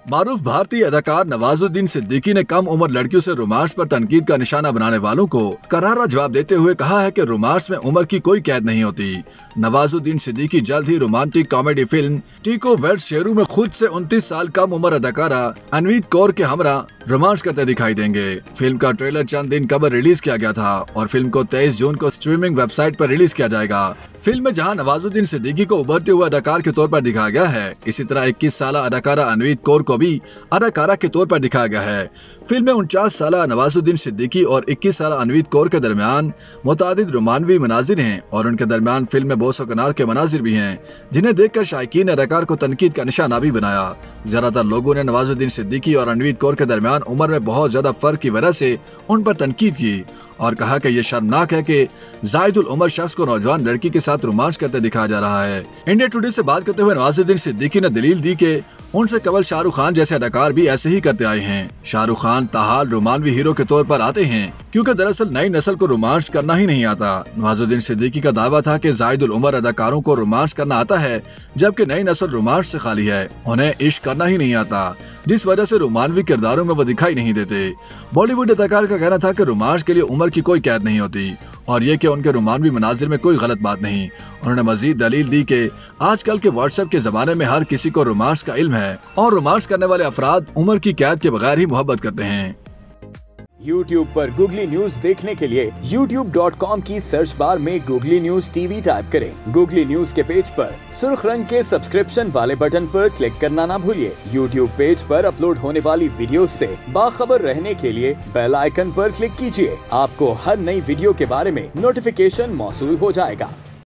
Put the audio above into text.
मारूफ भारतीय अदाकार नवाजुद्दीन सिद्दीकी ने कम उम्र लड़कियों से रोमांस पर तनकीद का निशाना बनाने वालों को करारा जवाब देते हुए कहा है कि रोमांस में उम्र की कोई कैद नहीं होती। नवाजुद्दीन सिद्दीकी जल्द ही रोमांटिक कॉमेडी फिल्म टीको वेड्स शेरू में खुद से 29 साल कम उम्र अदाकारा अनवीत कौर के हमरा रोमांस करते दिखाई देंगे। फिल्म का ट्रेलर चंद दिन कबल रिलीज किया गया था और फिल्म को 23 जून को स्ट्रीमिंग वेबसाइट पर रिलीज किया जाएगा। फिल्म में जहां नवाजुद्दीन सिद्दीकी को उभरते हुए अदाकार के तौर पर दिखाया गया है, इसी तरह 21 साल अदाकारा अनवीत कौर को भी अदाकारा के तौर पर दिखाया गया है। फिल्म में 49 साल नवाजुद्दीन सिद्दीकी और 21 साल अनवीत कौर के दरमियान मुतादिद रोमानवी मनाजिर हैं और उनके दरमियान फिल्म में बोस कनार के मनाजिर भी हैं, जिन्हें देखकर शायकीन ने अदाकार को तनकीद का निशाना भी बनाया। ज्यादातर लोगों ने नवाजुद्दीन सिद्दीकी और अनवीत कौर के दरमियान उम्र में बहुत ज्यादा फर्क की वजह से उन पर तनकीद की और कहा कि यह शर्मनाक है कि जायदुल उमर शख्स को नौजवान लड़की के साथ रोमांस करते दिखाया जा रहा है। इंडिया टुडे से बात करते हुए नवाजुद्दीन सिद्दीकी ने दलील दी कि उनसे कबल शाहरुख खान जैसे अदाकार भी ऐसे ही करते आए हैं। शाहरुख खान ताहाल रोमानवी हीरो के तौर पर आते हैं क्योंकि दरअसल नई नस्ल को रोमांस करना ही नहीं आता। नवाजुद्दीन सिद्दीकी का दावा था कि जायदुल उमर अदाकारों को रोमांस करना आता है, जबकि नई नस्ल रोमांस से खाली है, उन्हें इश्क करना ही नहीं आता, जिस वजह से रोमानवी किरदारों में वो दिखाई नहीं देते। बॉलीवुड अदाकार का कहना था कि रोमांस के लिए उम्र की कोई कैद नहीं होती और ये कि उनके रोमानवी मनाजिर में कोई गलत बात नहीं। उन्होंने मजीद दलील दी कि आजकल के व्हाट्सएप के जमाने में हर किसी को रोमांस का इल्म है और रोमांस करने वाले अफराद उम्र की कैद के बगैर ही मोहब्बत करते हैं। YouTube पर गूगली न्यूज देखने के लिए youtube.com की सर्च बार में गूगली न्यूज टीवी टाइप करें। गूगली न्यूज के पेज पर सुर्ख रंग के सब्सक्रिप्शन वाले बटन पर क्लिक करना ना भूलिए। YouTube पेज पर अपलोड होने वाली वीडियोस से बाखबर रहने के लिए बेल आइकन पर क्लिक कीजिए। आपको हर नई वीडियो के बारे में नोटिफिकेशन मौसूल हो जाएगा।